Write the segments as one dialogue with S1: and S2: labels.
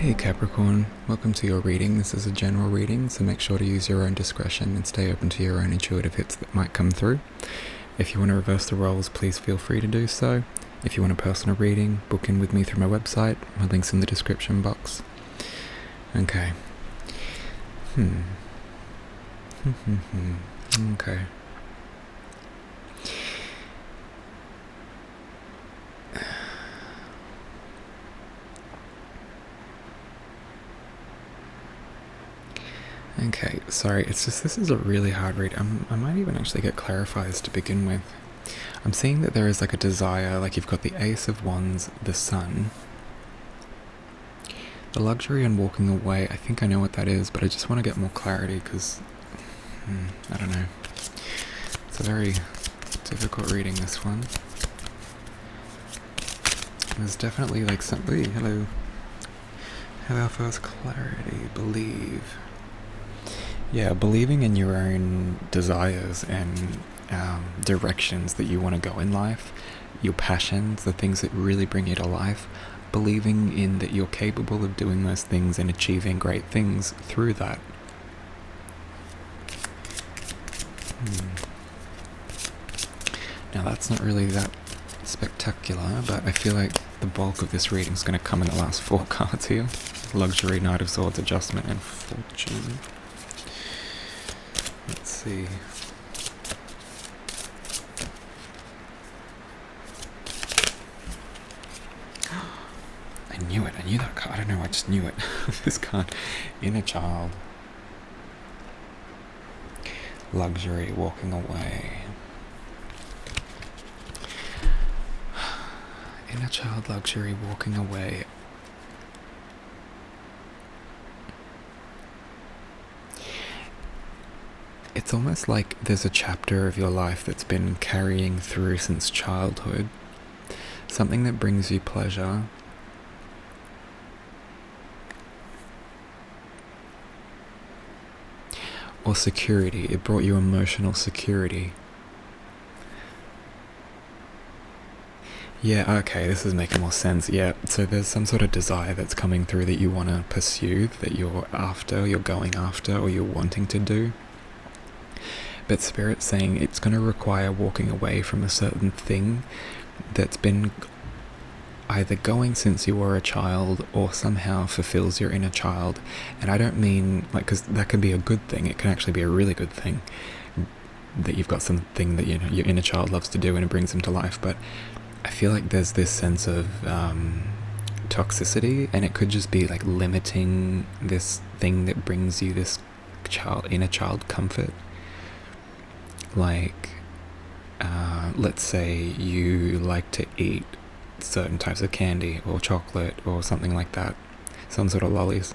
S1: Hey Capricorn, welcome to your reading. This is a general reading, so make sure to use your own discretion and stay open to your own intuitive hits that might come through. If you want to reverse the roles, please feel free to do so. If you want a personal reading, book in with me through my website. My link's in the description box. Okay. Okay. Okay, sorry, it's just this is a really hard read. I might even actually get clarifiers to begin with. I'm seeing that there is like a desire, like you've got the Ace of Wands, the Sun, the luxury and walking away. I think I know what that is, but I just want to get more clarity because, I don't know. It's a very difficult reading, this one. There's definitely like something. Hello. Have our first clarity. Believe. Yeah, believing in your own desires and directions that you want to go in life, your passions, the things that really bring you to life, believing in that you're capable of doing those things and achieving great things through that. Now that's not really that spectacular, but I feel like the bulk of this reading is going to come in the last 4 cards here. Luxury, Knight of Swords, Adjustment, and Fortune. Let's see. I knew it. I knew that card. I don't know. I just knew it. This card. Inner Child. Luxury, walking away. Inner Child, luxury, walking away. It's almost like there's a chapter of your life that's been carrying through since childhood. Something that brings you pleasure. Or security. It brought you emotional security. Yeah, okay, this is making more sense. Yeah, so there's some sort of desire that's coming through that you want to pursue, that you're after, you're going after, or you're wanting to do. But Spirit's saying it's going to require walking away from a certain thing that's been either going since you were a child or somehow fulfills your inner child. And I don't mean, like, because that can be a good thing. It can actually be a really good thing that you've got something that, you know, your inner child loves to do and it brings them to life. But I feel like there's this sense of toxicity, and it could just be like limiting this thing that brings you this inner child comfort. Like, let's say you like to eat certain types of candy or chocolate or something like that, some sort of lollies.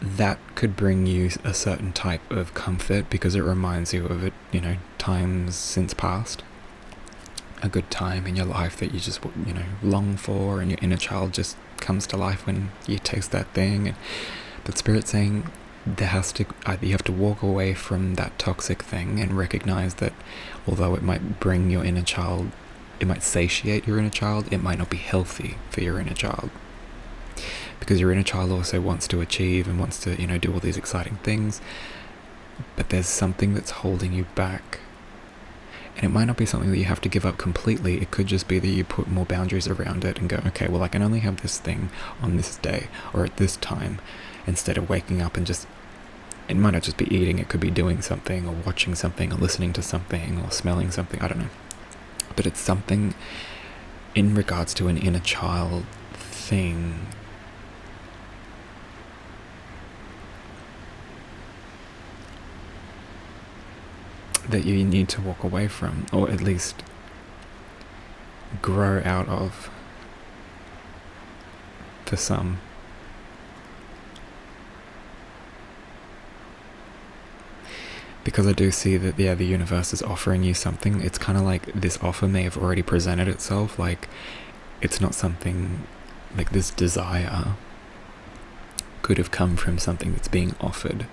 S1: That could bring you a certain type of comfort because it reminds you of it, you know, times since past. A good time in your life that you just, you know, long for, and your inner child just comes to life when you taste that thing. But Spirit's saying you have to walk away from that toxic thing and recognize that although it might bring your inner child, it might satiate your inner child, it might not be healthy for your inner child. Because your inner child also wants to achieve and wants to, you know, do all these exciting things. But there's something that's holding you back. And it might not be something that you have to give up completely. It could just be that you put more boundaries around it and go, okay, well, I can only have this thing on this day or at this time, instead of waking up and just, it might not just be eating, it could be doing something or watching something or listening to something or smelling something, I don't know. But it's something in regards to an inner child thing that you need to walk away from, or at least grow out of for some. Because I do see that, yeah, the universe is offering you something. It's kind of like this offer may have already presented itself. Like, it's not something like this desire could have come from something that's being offered,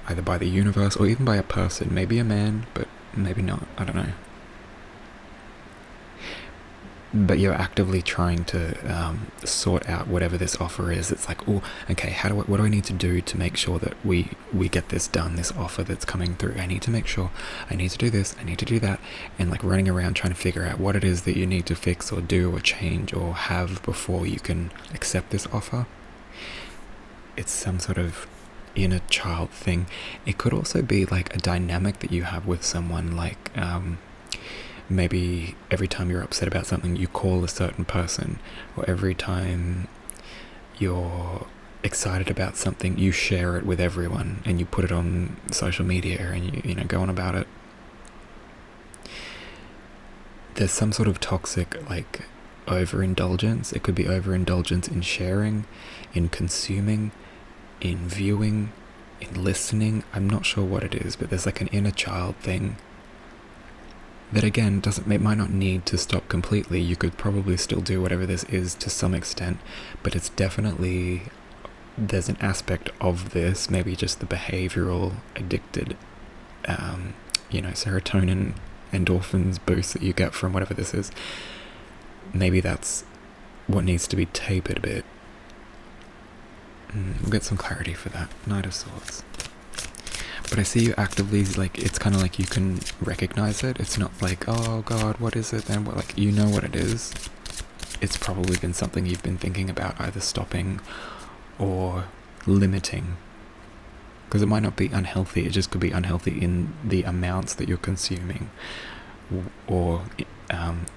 S1: either by the universe or even by a person. Maybe a man, but maybe not. I don't know. but you're actively trying to sort out whatever this offer is. It's like, oh, okay, what do I need to do to make sure that we get this done, this offer that's coming through? I need to make sure, I need to do this, I need to do that, and like running around trying to figure out what it is that you need to fix or do or change or have before you can accept this offer. It's some sort of inner child thing. It could also be like a dynamic that you have with someone, like maybe every time you're upset about something you call a certain person, or every time you're excited about something you share it with everyone and you put it on social media and you know go on about it. There's some sort of toxic like overindulgence. It could be overindulgence in sharing, in consuming, in viewing, in listening. I'm not sure what it is, but there's like an inner child thing that again it might not need to stop completely. You could probably still do whatever this is to some extent, but it's definitely, there's an aspect of this, maybe just the behavioral addicted serotonin, endorphins boost that you get from whatever this is. Maybe that's what needs to be tapered a bit. We'll get some clarity for that. Knight of Swords. But I see you actively, like, it's kind of like you can recognize it. It's not like, oh god, what is it then? Like, you know what it is. It's probably been something you've been thinking about either stopping or limiting. Because it might not be unhealthy, it just could be unhealthy in the amounts that you're consuming or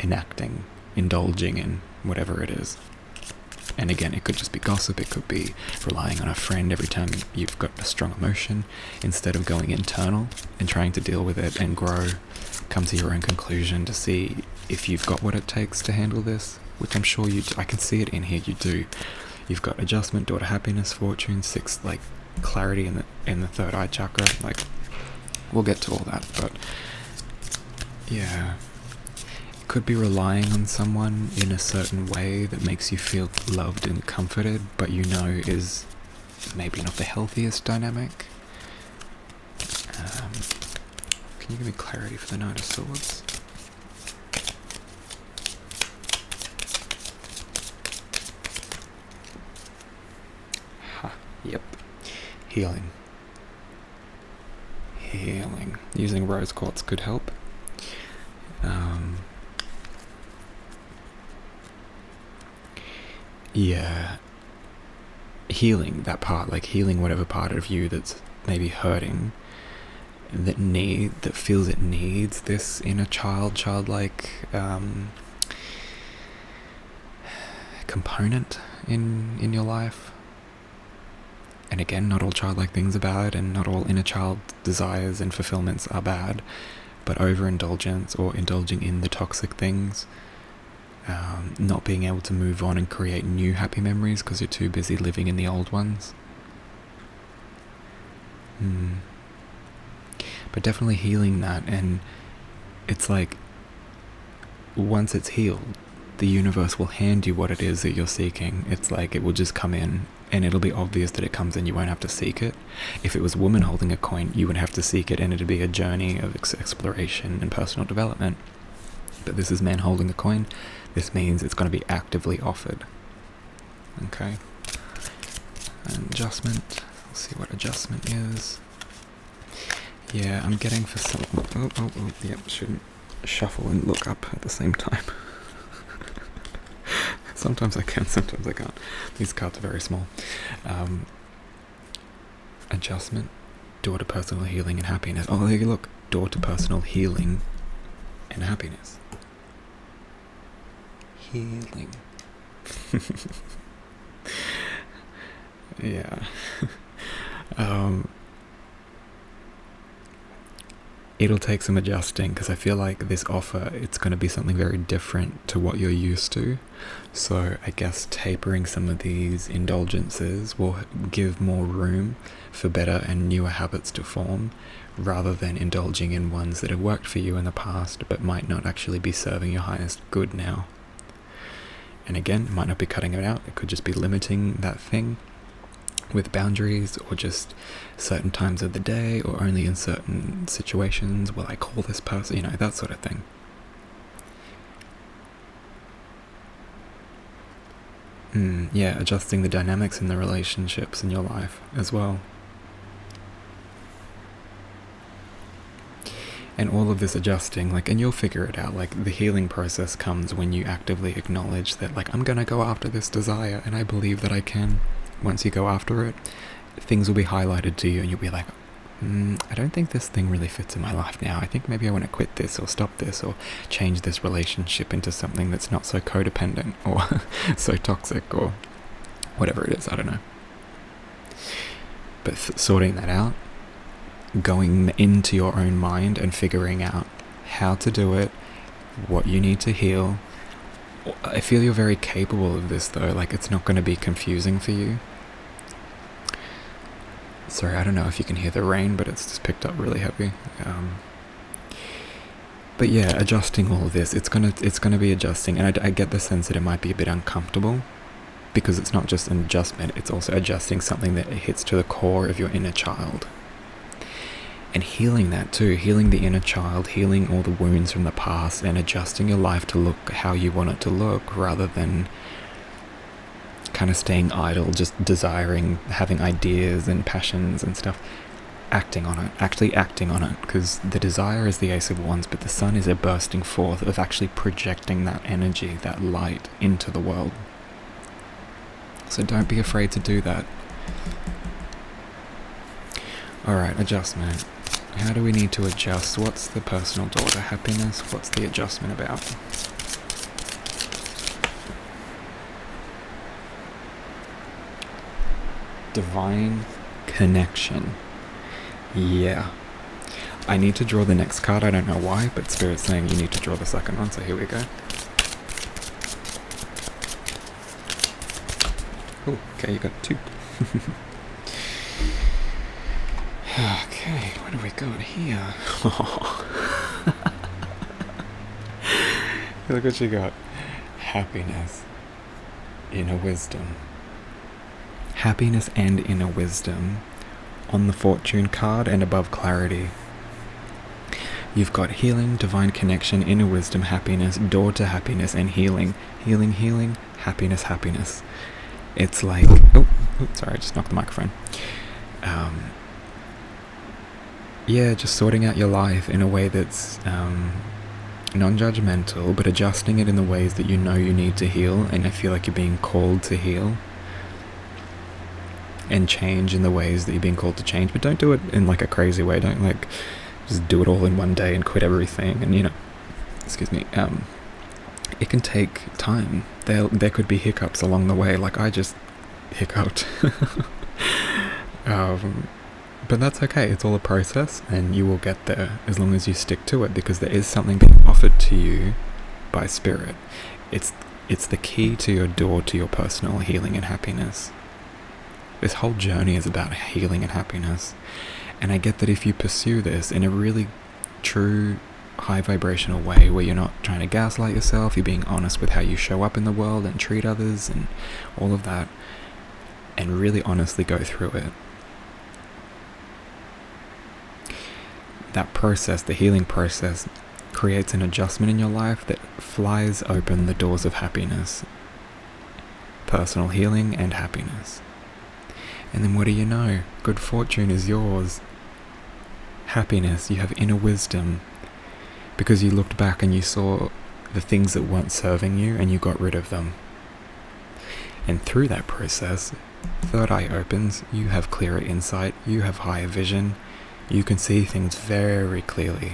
S1: enacting, indulging in, whatever it is. And again, it could just be gossip, it could be relying on a friend every time you've got a strong emotion, instead of going internal and trying to deal with it and grow, come to your own conclusion to see if you've got what it takes to handle this, which I'm sure you do. I can see it in here, you do. You've got adjustment, daughter happiness, fortune, 6, like clarity in the third eye chakra. Like, we'll get to all that, but yeah. Could be relying on someone in a certain way that makes you feel loved and comforted, but you know is maybe not the healthiest dynamic. Can you give me clarity for the Knight of Swords? Yep. Healing. Using rose quartz could help. Yeah, healing that part, like healing whatever part of you that's maybe hurting, that feels it needs this inner childlike component in your life. And again, not all childlike things are bad, and not all inner child desires and fulfillments are bad, but overindulgence or indulging in the toxic things, not being able to move on and create new happy memories because you're too busy living in the old ones. But definitely healing that, and it's like once it's healed, the universe will hand you what it is that you're seeking. It's like it will just come in and it'll be obvious that it comes in. You won't have to seek it. If it was a woman holding a coin, you would have to seek it, and it'd be a journey of exploration and personal development. But this is man holding a coin. This means it's going to be actively offered. Okay. And adjustment. We'll see what adjustment is. Yeah, I'm getting for some... Oh, yep, shouldn't shuffle and look up at the same time. Sometimes I can, sometimes I can't. These cards are very small. Adjustment, door to personal healing and happiness. Oh, there you look. Door to personal healing and happiness. Healing. Yeah. It'll take some adjusting, because I feel like this offer, it's going to be something very different to what you're used to. So I guess tapering some of these indulgences will give more room for better and newer habits to form, rather than indulging in ones that have worked for you in the past but might not actually be serving your highest good now. And again, it might not be cutting it out, it could just be limiting that thing with boundaries, or just certain times of the day, or only in certain situations will I call this person, that sort of thing. Yeah, adjusting the dynamics in the relationships in your life as well. And all of this adjusting, like, and you'll figure it out. Like, the healing process comes when you actively acknowledge that, like, I'm gonna go after this desire, and I believe that I can. Once you go after it, things will be highlighted to you, and you'll be like, I don't think this thing really fits in my life now. I think maybe I want to quit this, or stop this, or change this relationship into something that's not so codependent, or so toxic, or whatever it is, I don't know. But sorting that out, going into your own mind and figuring out how to do it, what you need to heal. I feel you're very capable of this though, like it's not going to be confusing for you. Sorry, I don't know if you can hear the rain, but it's just picked up really heavy. But yeah, adjusting all of this, it's gonna be adjusting, and I get the sense that it might be a bit uncomfortable, because it's not just an adjustment, it's also adjusting something that hits to the core of your inner child. And healing that too, healing the inner child, healing all the wounds from the past, and adjusting your life to look how you want it to look, rather than kind of staying idle, just desiring, having ideas and passions and stuff. Acting on it, actually acting on it, because the desire is the Ace of Wands, but the sun is a bursting forth of actually projecting that energy, that light into the world. So don't be afraid to do that. Alright, adjustment. How do we need to adjust? What's the personal door to happiness? What's the adjustment about? Divine connection. Yeah. I need to draw the next card, I don't know why, but Spirit's saying you need to draw the second one, so here we go. Oh, okay, you got two. Okay, what do we got here? Look what you got. Happiness. Inner wisdom. Happiness and inner wisdom on the fortune card, and above clarity. You've got healing, divine connection, inner wisdom, happiness, door to happiness, and healing. Healing, healing, happiness, happiness. It's like... Oh, sorry, I just knocked the microphone. Yeah, just sorting out your life in a way that's non-judgmental, but adjusting it in the ways that you know you need to heal, and I feel like you're being called to heal. And change in the ways that you're being called to change, but don't do it in like a crazy way. Don't like just do it all in one day and quit everything, and excuse me, it can take time. There could be hiccups along the way, like I just hiccuped. But that's okay, it's all a process, and you will get there as long as you stick to it, because there is something being offered to you by Spirit. It's the key to your door to your personal healing and happiness. This whole journey is about healing and happiness, and I get that if you pursue this in a really true, high vibrational way, where you're not trying to gaslight yourself, you're being honest with how you show up in the world and treat others and all of that, and really honestly go through it. That process, the healing process, creates an adjustment in your life that flies open the doors of happiness, personal healing and happiness. And then what do you know? Good fortune is yours. Happiness, you have inner wisdom, because you looked back and you saw the things that weren't serving you and you got rid of them. And through that process, third eye opens, you have clearer insight, you have higher vision, you can see things very clearly.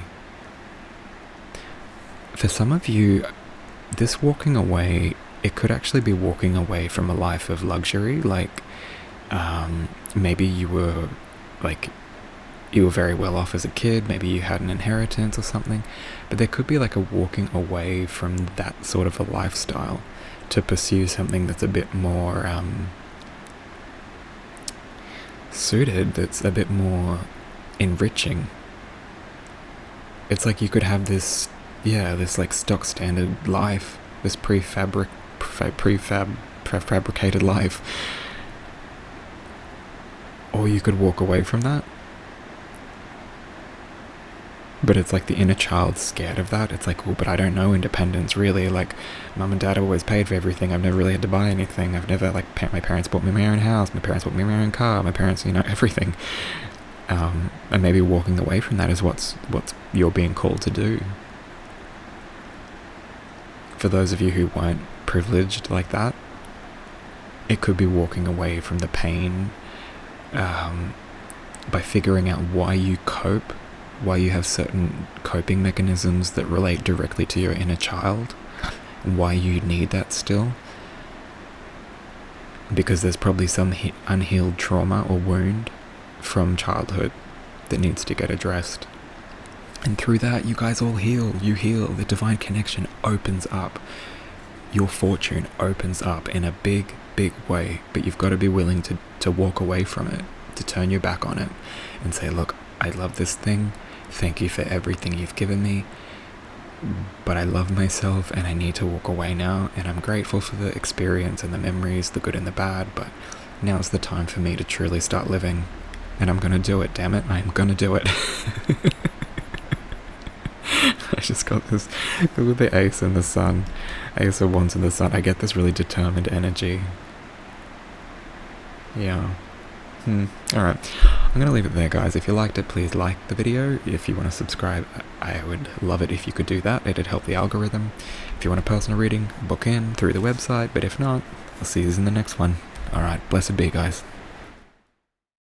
S1: For some of you, this walking away, it could actually be walking away from a life of luxury, like maybe you were very well off as a kid, maybe you had an inheritance or something, but there could be like a walking away from that sort of a lifestyle to pursue something that's a bit more suited, that's a bit more enriching. It's like you could have this like stock standard life, this prefabricated life, or you could walk away from that But it's like the inner child's scared of that. It's like, oh, but I don't know independence, really. Like, mum and dad have always paid for everything. I've never really had to buy anything. I've never, like, my parents bought me my own house. My parents bought me my own car. My parents, everything. And maybe walking away from that is what's you're being called to do. For those of you who weren't privileged like that, it could be walking away from the pain by figuring out why you cope, why you have certain coping mechanisms that relate directly to your inner child, and why you need that still. Because there's probably some unhealed trauma or wound from childhood that needs to get addressed. And through that, you guys all heal. You heal. The divine connection opens up. Your fortune opens up in a big, big way. But you've got to be willing to walk away from it, to turn your back on it and say, look, I love this thing. Thank you for everything you've given me. But I love myself and I need to walk away now. And I'm grateful for the experience and the memories, the good and the bad. But now's the time for me to truly start living. And I'm going to do it, damn it. I'm going to do it. I just got this, with the Ace and the Sun, Ace of Wands and the Sun, I get this really determined energy. Yeah. Alright, I'm going to leave it there, guys. If you liked it, please like the video. If you want to subscribe, I would love it if you could do that. It'd help the algorithm. If you want a personal reading, book in through the website. But if not, I'll see you in the next one. Alright, blessed be, guys.